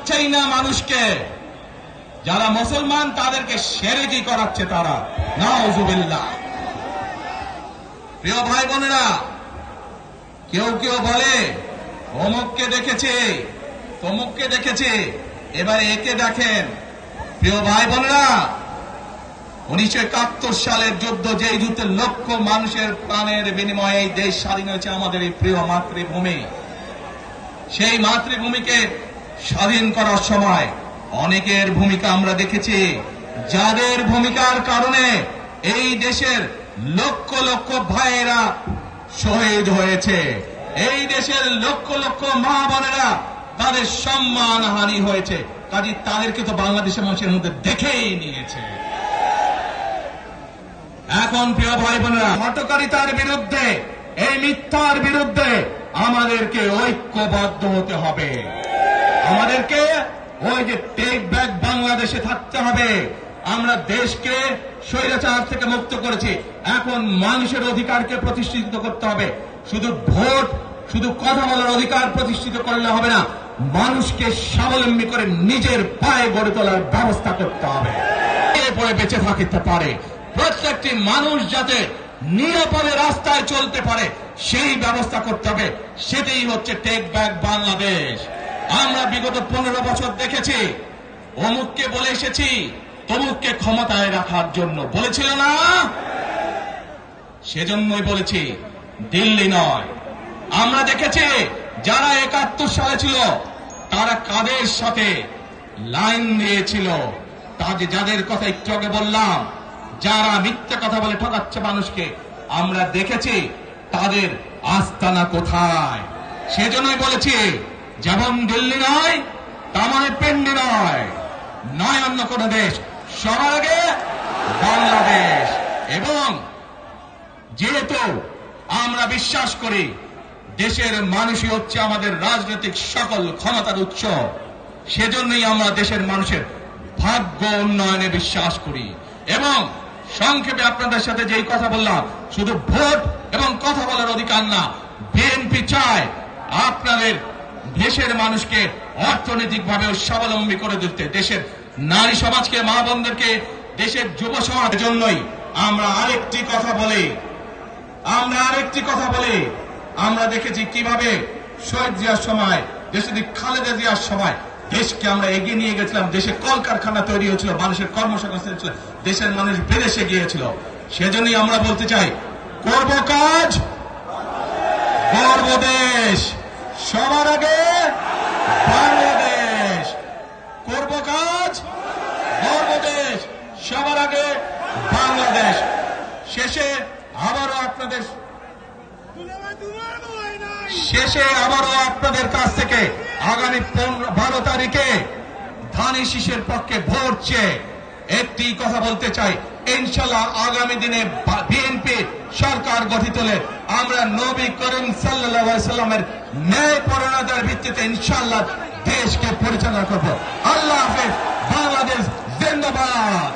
বুঝাচ্ছেই না মানুষকে। যারা মুসলমান তাদেরকে শিরকি করাচ্ছে তারা, নাউজুবিল্লাহ। প্রিয় ভাই বোনেরা, কেউ কেউ বলে অমুককে দেখেছে, তমুককে দেখেছে, এবারে একে দেখেন। প্রিয় ভাই বোনেরা, 1971 সালের যুদ্ধ, যেই যুদ্ধে লক্ষ মানুষের প্রাণের বিনিময়ে এই দেশ স্বাধীন হয়েছে, আমাদের এই প্রিয় মাতৃভূমি, সেই মাতৃভূমিকে স্বাধীন করার সময় অনেকের ভূমিকা আমরা দেখেছি, যাদের ভূমিকার কারণে এই দেশের লক্ষ লক্ষ ভাইয়েরা শহীদ হয়েছে, এই দেশের লক্ষ লক্ষ মা বোনেরা তাদের সম্মান হানি হয়েছে। কাজে তাদেরকে তো বাংলাদেশের মানুষের মধ্যে দেখেই নিয়েছে। এখন প্রিয় ভাই বোনেরা, হটকারিতার বিরুদ্ধে, এই মিথ্যার বিরুদ্ধে আমাদেরকে ঐক্যবদ্ধ হতে হবে। আমাদেরকে ওই যে টেক ব্যাক বাংলাদেশে থাকতে হবে। আমরা দেশকে স্বৈরাচার থেকে মুক্ত করেছি, এখন মানুষের অধিকারকে প্রতিষ্ঠিত করতে হবে। শুধু ভোট, শুধু কথা বলার অধিকার প্রতিষ্ঠিত করলে হবে না, মানুষকে স্বাবলম্বী করে নিজের পায়ে গড়ে তোলার ব্যবস্থা করতে হবে। এরপরে বেঁচে থাকতে পারে প্রত্যেকটি মানুষ, যাতে নিরাপদে রাস্তায় চলতে পারে সেই ব্যবস্থা করতে হবে। সেটাই হচ্ছে টেক ব্যাক বাংলাদেশ। আমরা বিগত 15 বছর দেখেছি, অমুককে বলে এসেছি তমুককে ক্ষমতায় রাখার জন্য, বলেছিল না? সেজন্যই বলেছি, দিল্লি নয়। আমরা দেখেছি যারা 71 সালে ছিল তারা কাদের সাথে লাইন দিয়েছিল, যাদের কথা একটু আগে বললাম, যারা মিথ্যে কথা বলে ঠকাচ্ছে মানুষকে, আমরা দেখেছি তাদের আস্তানা কোথায়। সেজন্যই বলেছি, যেমন দিল্লি নয় তেমন পিন্ডি নয়, নয় অন্য কোন দেশ, সবার আগে বাংলাদেশ। এবং যেহেতু আমরা বিশ্বাস করি দেশের মানুষই হচ্ছে আমাদের রাজনৈতিক সকল ক্ষমতার উৎস, সেজন্যই আমরা দেশের মানুষের ভাগ্য উন্নয়নে বিশ্বাস করি। এবং সংক্ষেপে আপনাদের সাথে যেই কথা বললাম, শুধু ভোট এবং কথা বলার অধিকার না, বিএনপি চায় আপনাদের দেশের মানুষকে অর্থনৈতিকভাবে স্বাবলম্বী করে দিতে, দেশের নারী সমাজকে, মা বোনদেরকে, দেশের যুব সমাজের জন্যই আমরা আরেকটি কথা বলি। আমরা দেখেছি কিভাবে শহীদ জিয়ার সময়, দেশে খালেদা জিয়ার সময় দেশকে আমরা এগিয়ে নিয়ে গেছিলাম। দেশে কলকারখানা তৈরি হয়েছিল, মানুষের কর্মসংস্থান ছিল, দেশের মানুষ বিদেশে গিয়েছিল। সেজন্যই আমরা বলতে চাই, করব কাজ, গর্ব দেশ, সবার আগে বাংলাদেশ। করব কাজ, গর্ব দেশ, সবার আগে বাংলাদেশ। শেষে আবারও আপনাদের কাছ থেকে আগামী 12 তারিখে ধানের শীষের পক্ষে ভোট চেয়ে একটি কথা বলতে চাই, ইনশাআল্লাহ আগামী দিনে বিএনপি সরকার গঠিত হলে আমরা নবী করিম সাল্লাল্লাহু আলাইহি সাল্লামের ন্যায়পরায়ণতার ভিত্তিতে ইনশাআল্লাহ দেশকে পরিচালনা করব। আল্লাহ হাফেজ। বাংলাদেশ জিন্দাবাদ।